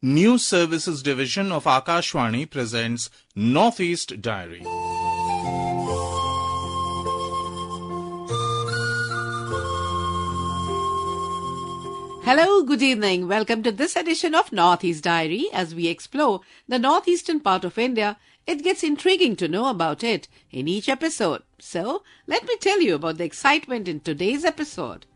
News Services Division of Akashvani presents Northeast Diary. Hello, good evening. Welcome to this edition of Northeast Diary. As we explore the northeastern part of India, it gets intriguing to know about it in each episode. So, let me tell you about the excitement in today's episode.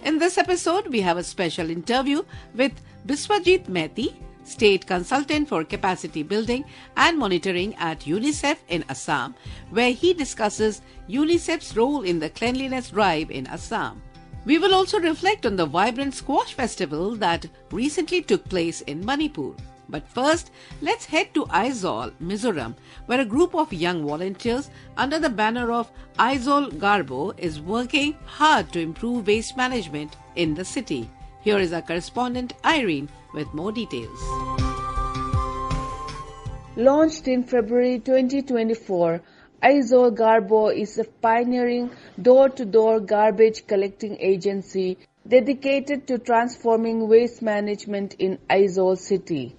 In this episode, we have a special interview with Biswajit Mehti, State Consultant for Capacity Building and Monitoring at UNICEF in Assam, where he discusses UNICEF's role in the cleanliness drive in Assam. We will also reflect on the vibrant squash festival that recently took place in Manipur. But first, let's head to Aizawl, Mizoram, where a group of young volunteers under the banner of Aizawl Garbo is working hard to improve waste management in the city. Here is our correspondent Irene with more details. Launched in February 2024, Aizawl Garbo is a pioneering door-to-door garbage collecting agency dedicated to transforming waste management in Aizawl city.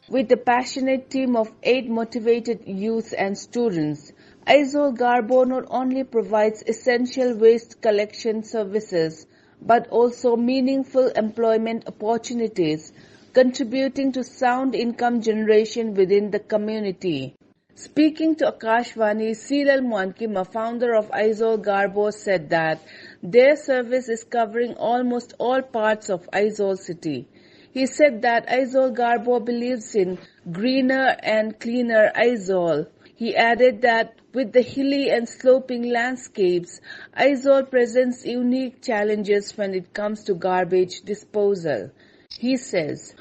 With a passionate team of 8 motivated youth and students, Aizawl Garbo not only provides essential waste collection services but also meaningful employment opportunities, contributing to sound income generation within the community. Speaking to Akashvani, Seelal Muankima, founder of Aizawl Garbo, said that their service is covering almost all parts of Aizawl city. He said that Aizawl Garbo believes in greener and cleaner Aizawl. He added that with the hilly and sloping landscapes, Aizawl presents unique challenges when it comes to garbage disposal. He says,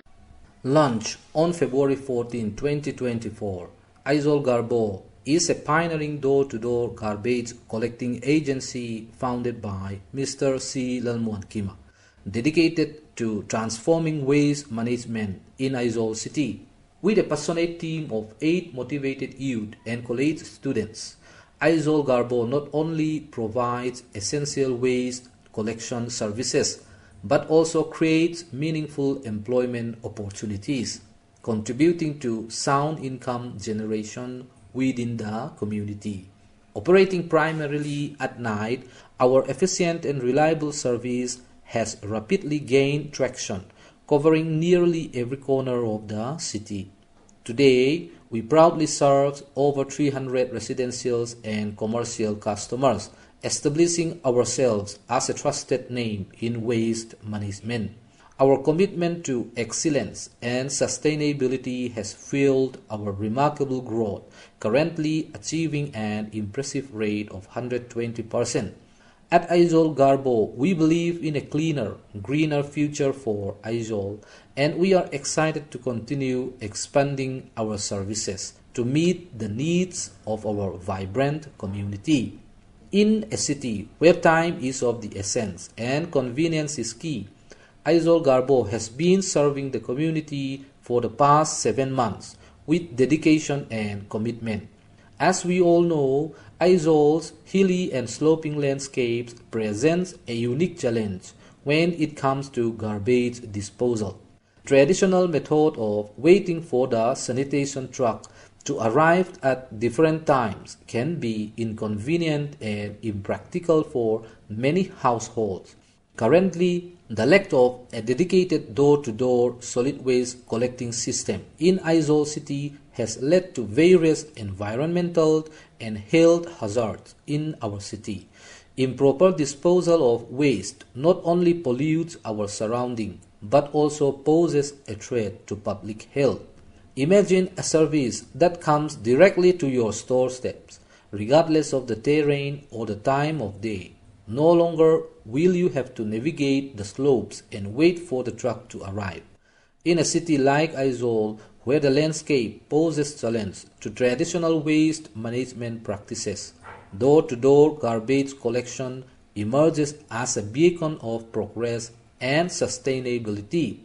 Launched on February 14, 2024, Aizawl Garbo is a pioneering door-to-door garbage collecting agency founded by Mr. Seelal Muankima, dedicated to transforming waste management in Aizawl city. With a passionate team of 8 motivated youth and college students, Aizawl Garbo not only provides essential waste collection services but also creates meaningful employment opportunities, contributing to sound income generation within the community. Operating primarily at night, our efficient and reliable service has rapidly gained traction, covering nearly every corner of the city. Today, we proudly serve over 300 residential and commercial customers, establishing ourselves as a trusted name in waste management. Our commitment to excellence and sustainability has fueled our remarkable growth, currently achieving an impressive rate of 120%. At Aizawl Garbo, we believe in a cleaner, greener future for Aizawl, and we are excited to continue expanding our services to meet the needs of our vibrant community. In a city where time is of the essence and convenience is key, Aizawl Garbo has been serving the community for the past 7 months with dedication and commitment. As we all know, Aizawl's hilly and sloping landscapes presents a unique challenge when it comes to garbage disposal. Traditional method of waiting for the sanitation truck to arrive at different times can be inconvenient and impractical for many households. Currently, the lack of a dedicated door-to-door solid waste collecting system in Aizawl city has led to various environmental and health hazards in our city. Improper disposal of waste not only pollutes our surroundings but also poses a threat to public health. Imagine a service that comes directly to your doorsteps, regardless of the terrain or the time of day. No longer will you have to navigate the slopes and wait for the truck to arrive. In a city like Aizawl, where the landscape poses challenge to traditional waste management practices, door-to-door garbage collection emerges as a beacon of progress and sustainability.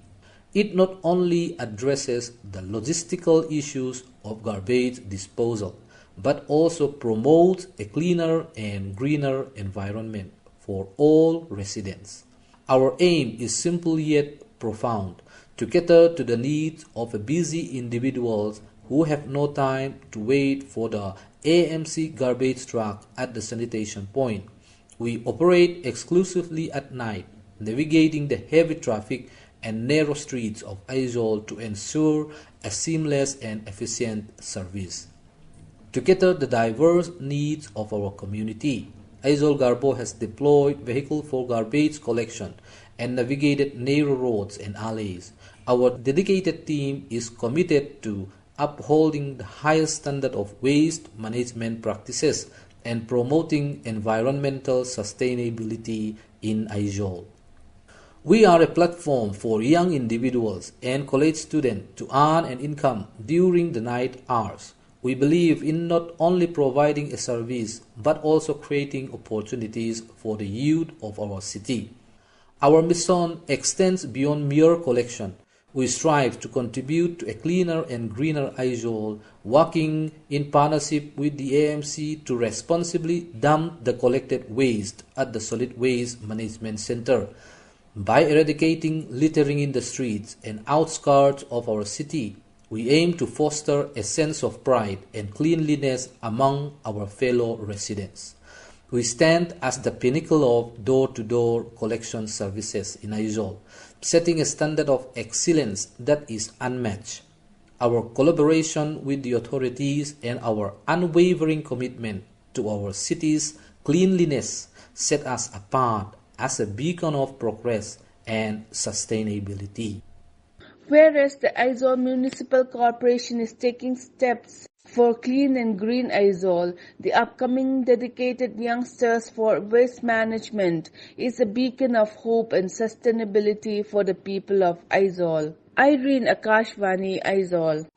It not only addresses the logistical issues of garbage disposal, but also promotes a cleaner and greener environment for all residents. Our aim is simple yet profound: to cater to the needs of busy individuals who have no time to wait for the AMC garbage truck at the sanitation point. We operate exclusively at night, navigating the heavy traffic and narrow streets of Aizawl to ensure a seamless and efficient service. To cater the diverse needs of our community, Aizawl Garbo has deployed vehicles for garbage collection and navigated narrow roads and alleys. Our dedicated team is committed to upholding the highest standard of waste management practices and promoting environmental sustainability in Aizawl. We are a platform for young individuals and college students to earn an income during the night hours. We believe in not only providing a service but also creating opportunities for the youth of our city. Our mission extends beyond mere collection. We strive to contribute to a cleaner and greener Aizawl, working in partnership with the AMC to responsibly dump the collected waste at the Solid Waste Management Center. By eradicating littering in the streets and outskirts of our city, we aim to foster a sense of pride and cleanliness among our fellow residents. We stand as the pinnacle of door-to-door collection services in Aizawl, setting a standard of excellence that is unmatched. Our collaboration with the authorities and our unwavering commitment to our city's cleanliness set us apart as a beacon of progress and sustainability. Whereas the Aizawl Municipal Corporation is taking steps for clean and green Aizawl, the upcoming dedicated youngsters for waste management is a beacon of hope and sustainability for the people of Aizawl. Irene, Akashvani, Aizawl.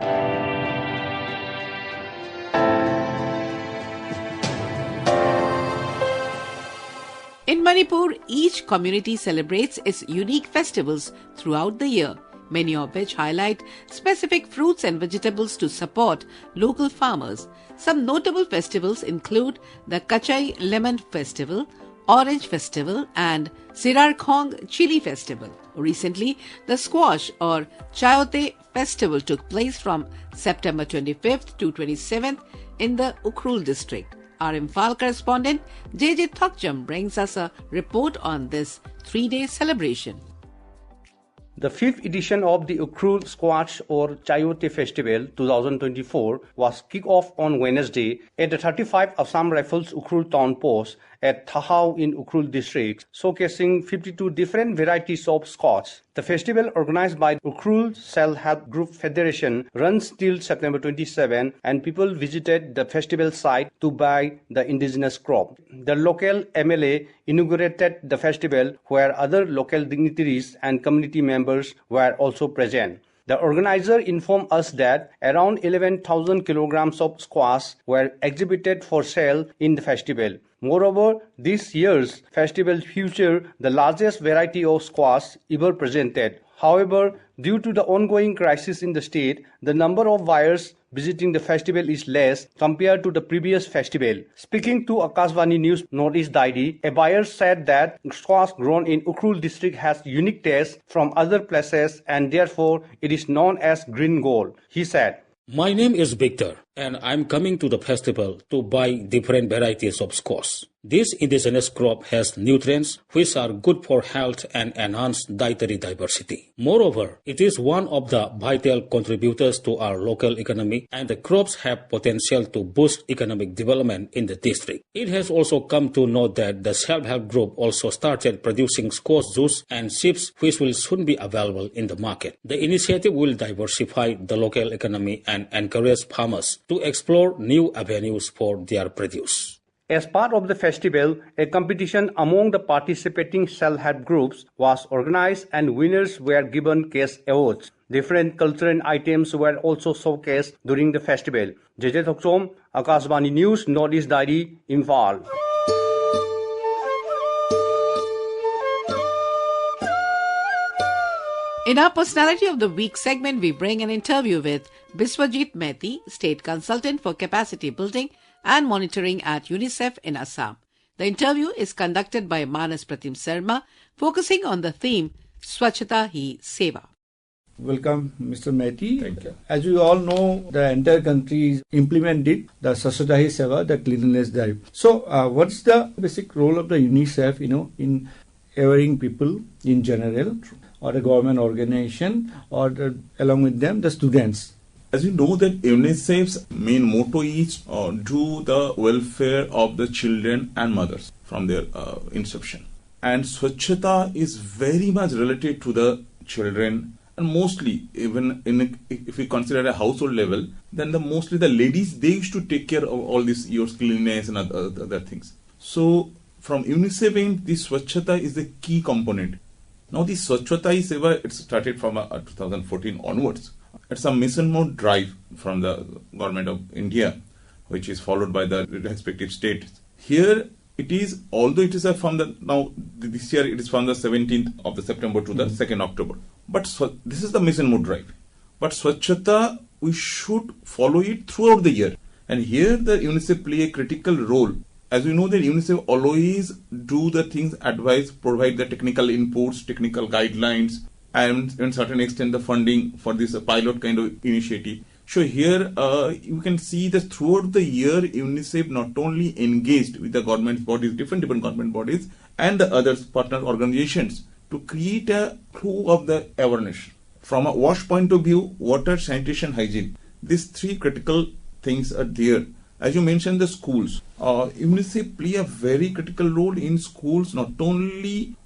In Manipur, each community celebrates its unique festivals throughout the year, many of which highlight specific fruits and vegetables to support local farmers. Some notable festivals include the Kachai Lemon Festival, Orange Festival, and Sirarkhong Chili Festival. Recently, the Squash or Chayote Festival took place from September 25th to 27th in the Ukhrul district. Our Imphal correspondent JJ Thokcham brings us a report on this 3-day celebration. The 5th edition of the Ukhrul Squash or Chayote Festival 2024 was kicked off on Wednesday at the 35 Assam Rifles Ukhrul Town Post at Thahau in Ukhrul district, showcasing 52 different varieties of Scotch. The festival, organized by Ukhrul Self-Help Group Federation, runs till September 27, and people visited the festival site to buy the indigenous crop. The local MLA inaugurated the festival, where other local dignitaries and community members were also present. The organizer informed us that around 11,000 kilograms of squash were exhibited for sale in the festival. Moreover, this year's festival featured the largest variety of squash ever presented. However, due to the ongoing crisis in the state, the number of buyers visiting the festival is less compared to the previous festival. Speaking to Akashvani News Northeast Diary, a buyer said that squash grown in Ukhrul district has unique taste from other places and therefore it is known as green gold. He said, "My name is Victor and I'm coming to the festival to buy different varieties of squash. This indigenous crop has nutrients which are good for health and enhance dietary diversity. Moreover, it is one of the vital contributors to our local economy, and the crops have potential to boost economic development in the district. It has also come to know that the self-help group also started producing squash juice and chips, which will soon be available in the market. The initiative will diversify the local economy and encourage farmers to explore new avenues for their produce." As part of the festival, a competition among the participating self-help groups was organized and winners were given cash awards. Different cultural items were also showcased during the festival. JJ Thokchom, Akashvani News, Northeast Diary, Imphal. In our Personality of the Week segment, we bring an interview with Biswajit Mehti, State Consultant for Capacity Building and Monitoring at UNICEF in Assam. The interview is conducted by Manas Pratim Sarma, focusing on the theme Swachhata Hi Seva. Welcome, Mr. Mehti. Thank you. As we all know, the entire country implemented the Swachhata Hi Seva, the cleanliness drive. So, what's the basic role of the UNICEF, in awareing people in general, or the government organization, or along with them, the students? As you know that UNICEF's main motto is do the welfare of the children and mothers from their inception. And Swachhata is very much related to the children, and mostly even if we consider a household level, then mostly the ladies, they used to take care of all this your cleanliness and other things. So from UNICEF end, this Swachhata is the key component. Now this Swachhata Hi Seva, it started from 2014 onwards. It's a mission mode drive from the government of India, which is followed by the respective states. Here it is, although it is this year it is from the 17th of the September to the 2nd October. But this is the mission mode drive. But Swachhata, we should follow it throughout the year. And here the UNICEF play a critical role. As we know that UNICEF always do the things, advise, provide the technical inputs, technical guidelines, and in certain extent the funding for this pilot kind of initiative. So here you can see that throughout the year UNICEF not only engaged with the government bodies, different government bodies and the other partner organizations to create a flow of the awareness. From a wash point of view, water, sanitation, hygiene, these three critical things are there. As you mentioned, the schools, UNICEF play a very critical role in schools, not only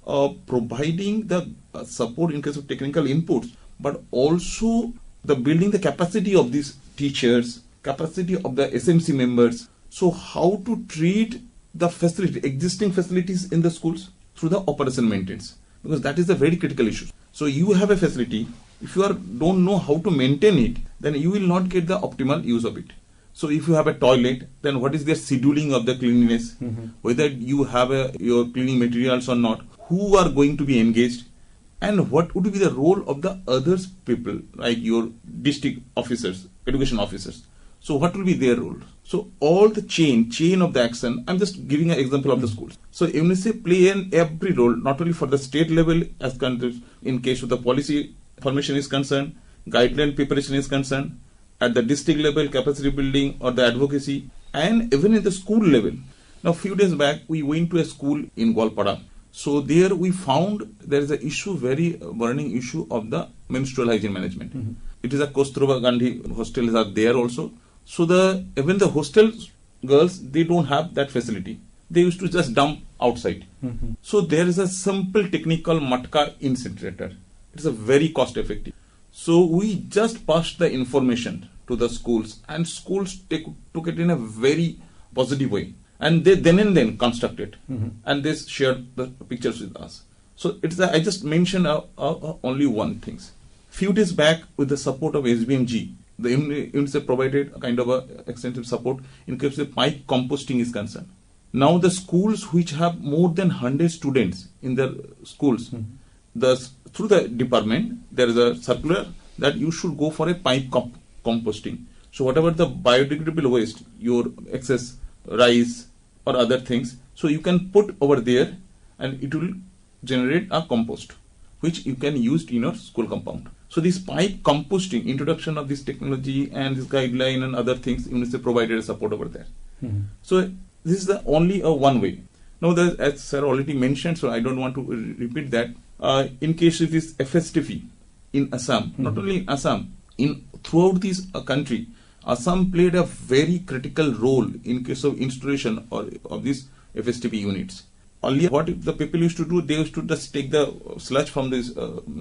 providing the support in case of technical inputs, but also the building the capacity of these teachers, capacity of the SMC members. So how to treat the existing facilities in the schools through the operation maintenance, because that is a very critical issue. So you have a facility, if you don't know how to maintain it, then you will not get the optimal use of it. So if you have a toilet, then what is their scheduling of the cleanliness, whether you have your cleaning materials or not, who are going to be engaged, and what would be the role of the other people, like your district officers, education officers. So what will be their role? So all the chain of the action, I'm just giving an example of the schools. So UNICEF play every role, not only for the state level, as in case of the policy formation is concerned, guideline preparation is concerned, at the district level, capacity building or the advocacy, and even in the school level. Now, a few days back, we went to a school in Gwalpara. So there we found there is a very burning issue of the menstrual hygiene management. It is a Kasturba Gandhi hostels are there also. So even the hostel girls, they don't have that facility. They used to just dump outside. So there is a simple technical matka incinerator. It's a very cost effective. So we just passed the information to the schools, and schools took it in a very positive way, and they then constructed and they shared the pictures with us. So I just mentioned only one thing. Few days back, with the support of SBMG, the UNICEF provided a kind of extensive support in case of pipe composting is concerned. Now the schools which have more than 100 students in their schools, through the department, there is a circular that you should go for a pipe composting. So whatever the biodegradable waste, your excess rice or other things, so you can put over there and it will generate a compost, which you can use in your school compound. So this pipe composting, introduction of this technology and this guideline and other things, UNICEF provided support over there. So this is the only one way. Now, as Sir already mentioned, so I don't want to repeat that. In case of this FSTP in Assam, not only in Assam, throughout this country, Assam played a very critical role in case of installation of these FSTP units. Earlier, what the people used to do, they used to just take the sludge from this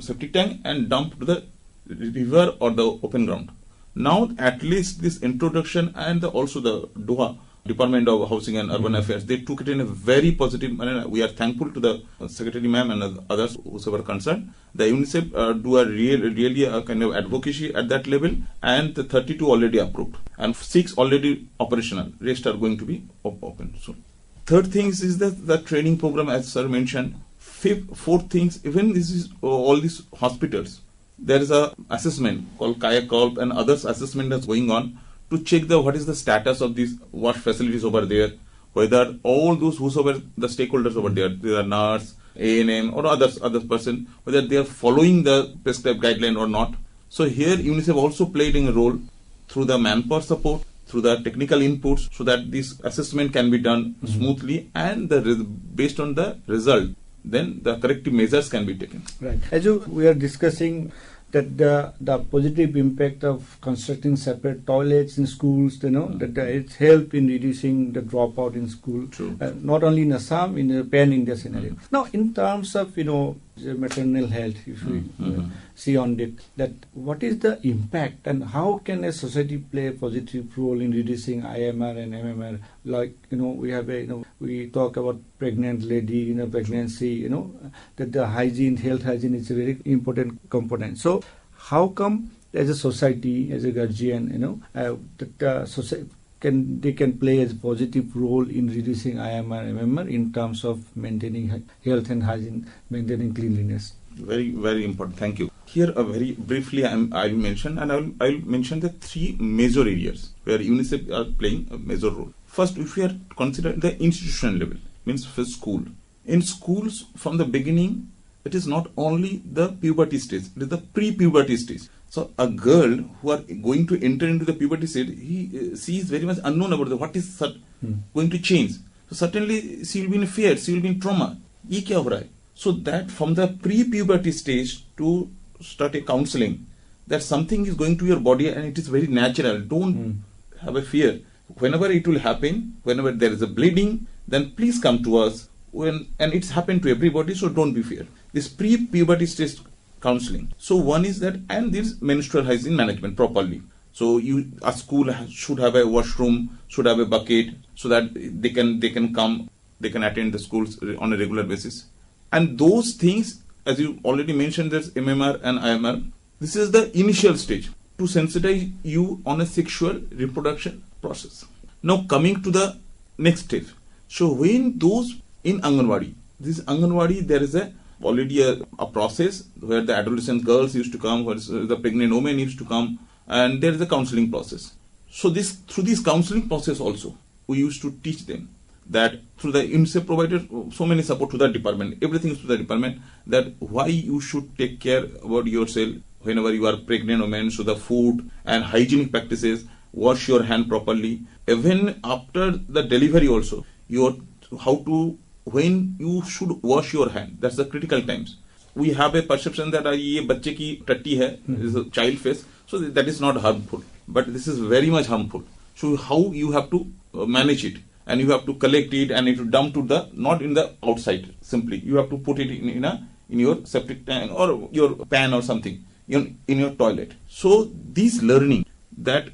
septic tank and dump to the river or the open ground. Now, at least this introduction and also the Doha Department of Housing and Urban Affairs, they took it in a very positive manner. We are thankful to the Secretary Ma'am and others who were concerned. The UNICEF do a really a kind of advocacy at that level, and the 32 already approved and 6 already operational. Rest are going to be open soon. Third thing is that the training program, as Sir mentioned. Fourth things, even this is all these hospitals, there is a assessment called Kayakalp and others assessment that's going on to check what is the status of these wash facilities over there, whether all those whosoever the stakeholders over there are nurse, ANM or other person, whether they are following the prescribed guideline or not. So here UNICEF also played a role through the manpower support, through the technical inputs, so that this assessment can be done smoothly, and based on the result, then the corrective measures can be taken. Right. As we are discussing that the positive impact of constructing separate toilets in schools, that it's help in reducing the dropout in school. True. Not only in Assam, in the pan-India scenario. Now, in terms of the maternal health, if we see on it, that what is the impact and how can a society play a positive role in reducing IMR and MMR? Like we have we talk about pregnant lady, pregnancy, that the health hygiene is a very important component. So how come as a society, as a guardian, that society can play a positive role in reducing IMR, MMR in terms of maintaining health and hygiene, maintaining cleanliness? Very, very important. Thank you. Here, very briefly, I will mention, and I will mention the three major areas where UNICEF are playing a major role. First, if we are considering the institutional level, means for school. In schools, from the beginning, it is not only the puberty stage; it is the pre-puberty stage. So a girl who are going to enter into the puberty stage, she is very much unknown about what is going to change. So certainly she will be in fear, she will be in trauma. Ye kya ho raha hai? So that from the pre-puberty stage to start a counseling, that something is going to your body and it is very natural. Don't have a fear. Whenever it will happen, whenever there is a bleeding, then please come to us. And it's happened to everybody, so don't be fear. This pre-puberty stage counseling. So one is that, and this menstrual hygiene management properly. So a school should have a washroom, should have a bucket, so that they can come, they can attend the schools on a regular basis. And those things, as you already mentioned, there's MMR and IMR. This is the initial stage to sensitize you on a sexual reproduction process. Now coming to the next stage. So when those in Anganwadi, there is already a process where the adolescent girls used to come, where the pregnant women used to come, and there is a counseling process. So through this counseling process also, we used to teach them that through the UNICEF provided so many support to the department, everything is to the department, that why you should take care about yourself whenever you are pregnant women, so the food and hygienic practices, wash your hand properly. Even after the delivery also, when you should wash your hand, that's the critical times. We have a perception that ye bacche ki tatti hai, is a child face, so that is not harmful. But this is very much harmful. So how you have to manage it, and you have to collect it and it will dump to not in the outside simply. You have to put it in your septic tank or your pan or something in your toilet. So this learning that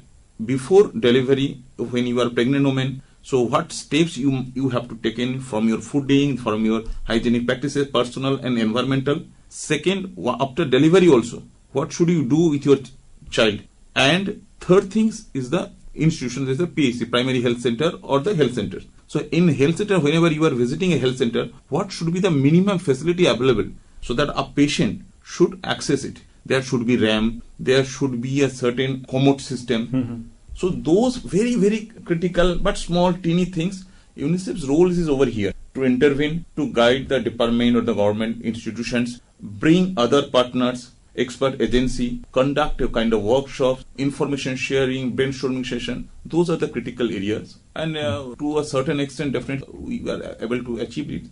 before delivery, when you are pregnant woman, so what steps you have to take in from your fooding, from your hygienic practices, personal and environmental. Second, after delivery also, what should you do with your child? And third things is the institution, there is a PHC, primary health center or the health center. So in health center, whenever you are visiting a health center, what should be the minimum facility available so that a patient should access it? There should be ramp, there should be a certain commode system. So those very, very critical but small teeny things, UNICEF's role is over here to intervene, to guide the department or the government institutions, bring other partners, expert agency, conduct a kind of workshops, information sharing, brainstorming session. Those are the critical areas. And to a certain extent, definitely we were able to achieve it.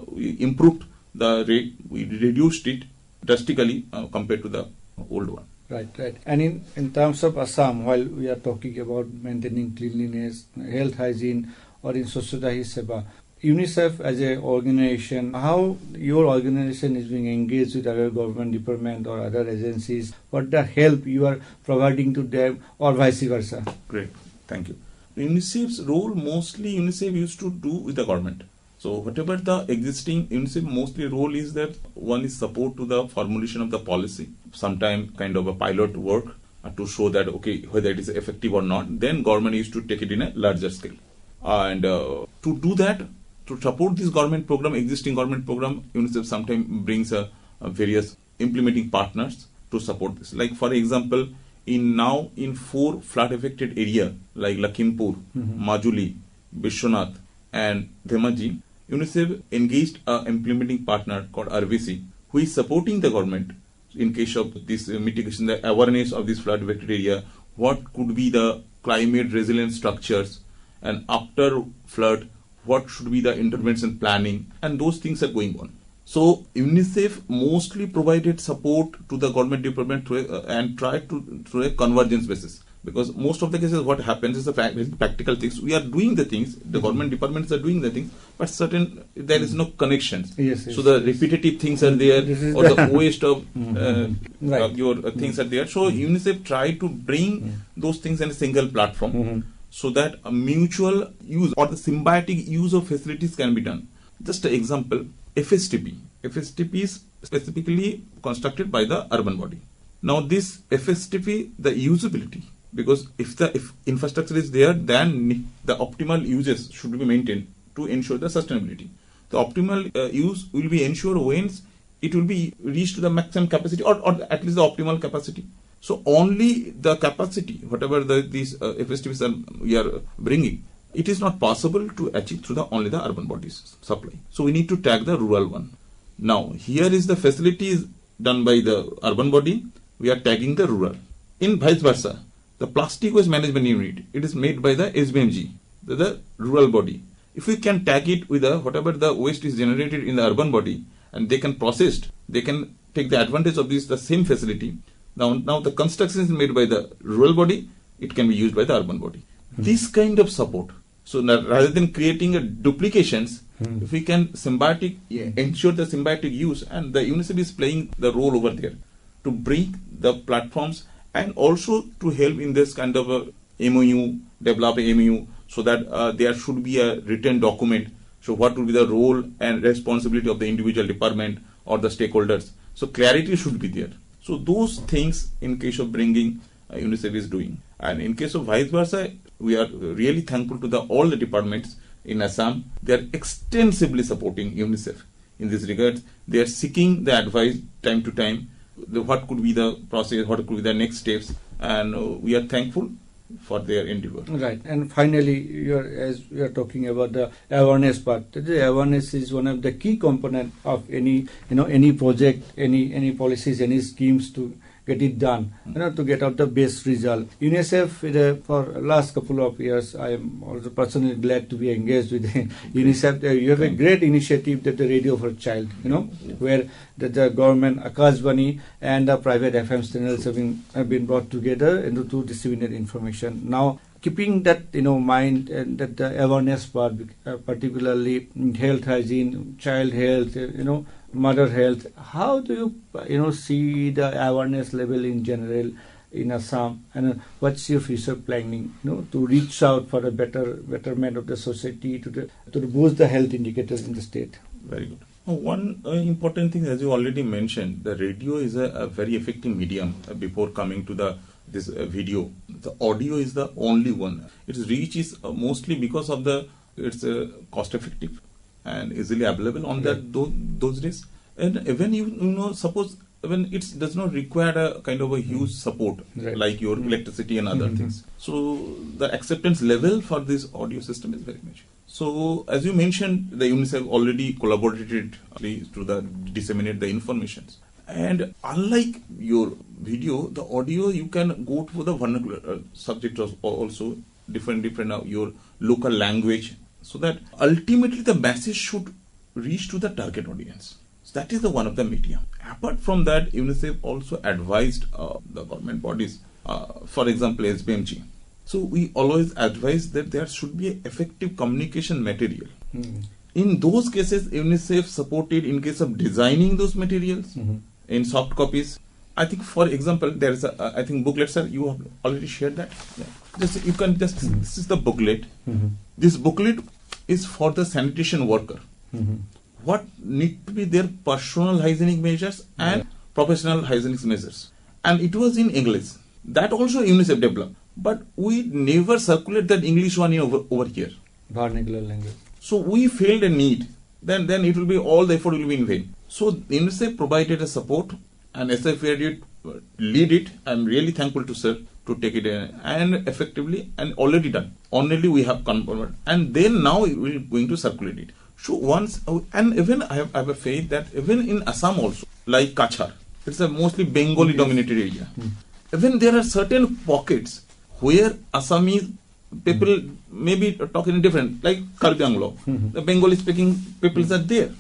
We improved the rate, we reduced it drastically compared to the old one. Right. And in terms of Assam, while we are talking about maintaining cleanliness, health hygiene, or in Swachhata Hi Seva, UNICEF as an organization, how your organization is being engaged with other government department or other agencies, what the help you are providing to them or vice versa? Great, thank you. UNICEF's role mostly UNICEF used to do with the government. So whatever the existing UNICEF mostly role is that one is support to the formulation of the policy, sometime kind of a pilot work to show that whether it is effective or not. Then government used to take it in a larger scale. And to do that, to support this government program, existing government program, UNICEF sometimes brings various implementing partners to support this. Like for example, in 4 flood affected areas like Lakhimpur, Majuli, Bishwanath and Dhemaji, UNICEF engaged an implementing partner called RVC, who is supporting the government in case of this mitigation, the awareness of this flood affected area, what could be the climate resilient structures, and after flood, what should be the intervention planning, and those things are going on. So UNICEF mostly provided support to the government department and tried to through a convergence basis. Because most of the cases, what happens is the practical things. We are doing the things, the government departments are doing the things, but there is no connections. Yes. So the repetitive things are there, or the waste of your things are there. So UNICEF tried to bring those things in a single platform, so that a mutual use or the symbiotic use of facilities can be done. Just an example, FSTP. FSTP is specifically constructed by the urban body. Now this FSTP, the usability, because if infrastructure is there, then the optimal uses should be maintained to ensure the sustainability. The optimal use will be ensured when it will be reached to the maximum capacity or at least the optimal capacity. So only the capacity, whatever these FSTPs we are bringing, it is not possible to achieve through only the urban bodies supply. So we need to tag the rural one. Now here is the facilities done by the urban body, we are tagging the rural. In vice versa, the plastic waste management unit, it is made by the SBMG, the rural body. If we can tag it with whatever the waste is generated in the urban body, and they can process it, they can take the advantage of the same facility. Now the construction is made by the rural body, it can be used by the urban body. This kind of support. So rather than creating duplications, if we can ensure the symbiotic use, and the UNICEF is playing the role over there to bring the platforms and also to help in this kind of a MOU, develop a MOU, so that there should be a written document. So what will be the role and responsibility of the individual department or the stakeholders? So clarity should be there. So those things in case of bringing UNICEF is doing. And in case of vice versa, we are really thankful to all the departments in Assam. They are extensively supporting UNICEF in this regard. They are seeking the advice time to time. What could be the process, what could be the next steps, and we are thankful for their endeavor. Right. And finally, as we are talking about the awareness part, the awareness is one of the key component of any project, any policies, any schemes to get it done, to get out the best result. UNICEF, for last couple of years, I am also personally glad to be engaged with UNICEF. You have a great initiative, that the Radio for Child, where the government, Akashvani, and the private FM channels have been brought together and to disseminate information. Now, keeping that mind, and that the awareness part, particularly health hygiene, child health, mother health, how do you see the awareness level in general in Assam, and what's your future planning to reach out for a betterment of the society, to boost the health indicators in the state? Very good. One important thing, as you already mentioned, the radio is a very effective medium. Before coming to this video, the audio is the only one. Its reach is mostly because of it's cost effective and easily available on those days. And even suppose when it does not require a kind of a huge support, like your electricity and other things. So the acceptance level for this audio system is very much. So as you mentioned, the UNICEF already collaborated to disseminate the information. And unlike your video, the audio, you can go to the vernacular subject also, different your local language, so that ultimately the message should reach to the target audience. So that is one of the medium. Apart from that, UNICEF also advised the government bodies, for example, SBMG. So we always advise that there should be effective communication material. In those cases, UNICEF supported in case of designing those materials in soft copies. I think, for example, there is I think booklet, sir, you have already shared that. Yeah. This is the booklet. This booklet is for the sanitation worker. What need to be their personal hygienic measures and professional hygienic measures. And it was in English. That also UNICEF developed. But we never circulate that English one over here. Vernacular language. So we felt a need. Then it will be, all the effort will be in vain. So UNICEF provided a support, and SFA lead it. I'm really thankful to sir to take it and effectively, and already done. Only we have confirmed. And then now we're going to circulate it. So once, and even I have a faith that even in Assam also, like Kachar, it's a mostly Bengali dominated area. Even there are certain pockets where Assamese people may be talking different, like Karbi Anglo. The Bengali speaking peoples are there.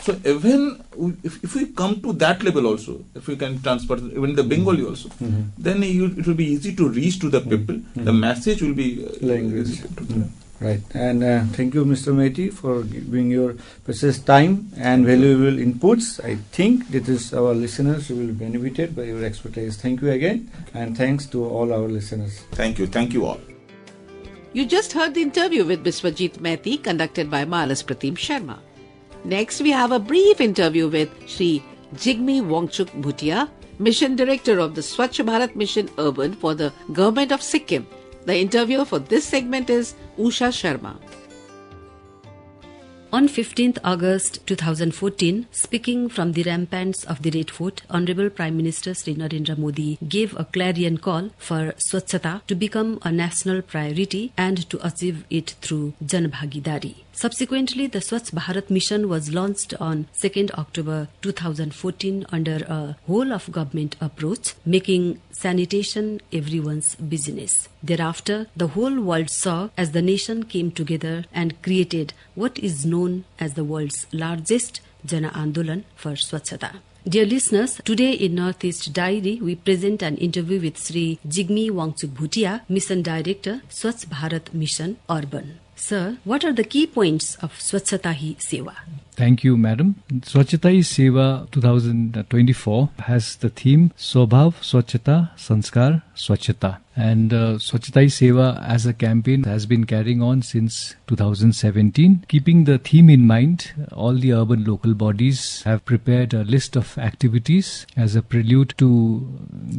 So even if we come to that level also, if we can transfer even the Bengali also, then it will be easy to reach to the people. The message will be language. Right. And thank you, Mr. Mehti, for giving your precious time and valuable inputs. I think that is our listeners who will be benefited by your expertise. Thank you again, and thanks to all our listeners. Thank you all. You just heard the interview with Biswajit Mehti conducted by Malas Pratim Sharma. Next, we have a brief interview with Shri Jigme Wangchuk Bhutia, Mission Director of the Swachh Bharat Mission Urban for the Government of Sikkim. The interviewer for this segment is Usha Sharma. On 15th August 2014, speaking from the ramparts of the Red Fort, Honorable Prime Minister Sri Narendra Modi gave a clarion call for Swachhata to become a national priority and to achieve it through Jan Bhagidari. Subsequently, the Swachh Bharat mission was launched on 2nd October 2014 under a whole-of-government approach, making sanitation everyone's business. Thereafter, the whole world saw as the nation came together and created what is known as the world's largest Jana Andolan for Swachhata. Dear listeners, today in Northeast Diary, we present an interview with Sri Jigme Wangchuk Bhutia, Mission Director, Swachh Bharat Mission Urban. Sir, what are the key points of Swachhata Hi Seva? Thank you, Madam. Swachhata Hi Seva 2024 has the theme Swabhav Swachhata Sanskar Swachhata. And Swachhata Hi Seva as a campaign has been carrying on since 2017. Keeping the theme in mind, all the urban local bodies have prepared a list of activities as a prelude to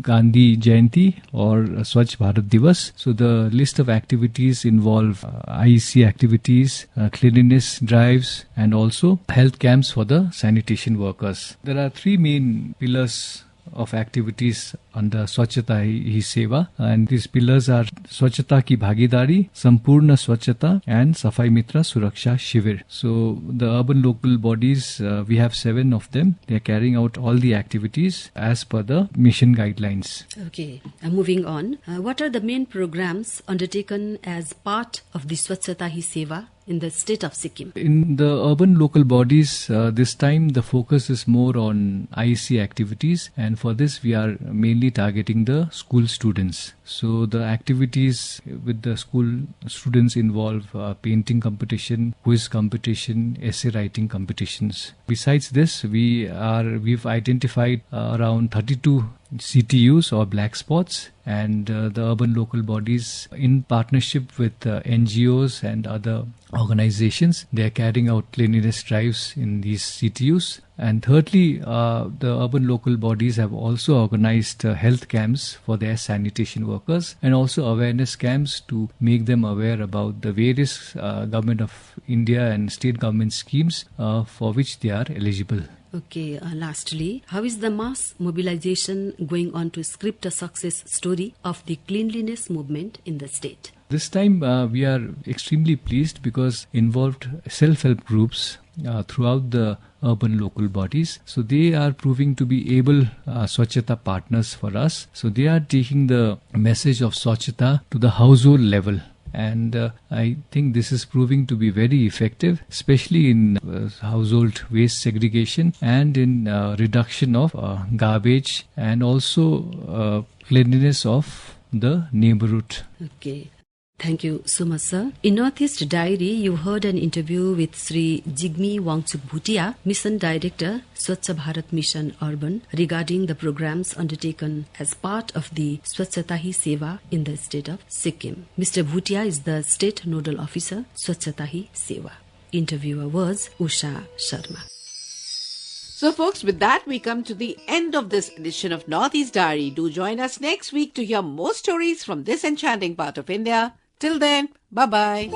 Gandhi Jayanti or Swachh Bharat Divas. So the list of activities involve IEC activities, cleanliness drives, and also health camps for the sanitation workers. There are three main pillars of activities under Swachhata Hi Seva, and these pillars are Swachhata Ki Bhagidari, Sampurna Swachhata, and Safai Mitra Suraksha Shivir. So the urban local bodies, we have 7 of them. They are carrying out all the activities as per the mission guidelines. Okay, moving on. What are the main programs undertaken as part of the Swachhata Hi Seva in the state of Sikkim? In the urban local bodies, this time the focus is more on IEC activities, and for this we are mainly targeting the school students. So the activities with the school students involve painting competition, quiz competition, essay writing competitions. Besides this, we've identified around 32 CTUs or black spots, and the urban local bodies in partnership with NGOs and other organizations, they are carrying out cleanliness drives in these CTUs. And thirdly, the urban local bodies have also organized health camps for their sanitation workers and also awareness camps to make them aware about the various Government of India and state government schemes for which they are eligible. Okay, lastly, how is the mass mobilization going on to script a success story of the cleanliness movement in the state? This time we are extremely pleased because involved self-help groups throughout the urban local bodies. So they are proving to be able Swachhata partners for us. So they are taking the message of Swachhata to the household level. And I think this is proving to be very effective, especially in household waste segregation and in reduction of garbage and also cleanliness of the neighborhood. Okay. Thank you so much, sir. In Northeast Diary, you heard an interview with Sri Jigme Wangchuk Bhutia, Mission Director, Swachh Bharat Mission Urban, regarding the programs undertaken as part of the Swachhata Hi Seva in the state of Sikkim. Mr. Bhutia is the State Nodal Officer, Swachhata Hi Seva. Interviewer was Usha Sharma. So folks, with that we come to the end of this edition of Northeast Diary. Do join us next week to hear more stories from this enchanting part of India. Till then, bye-bye.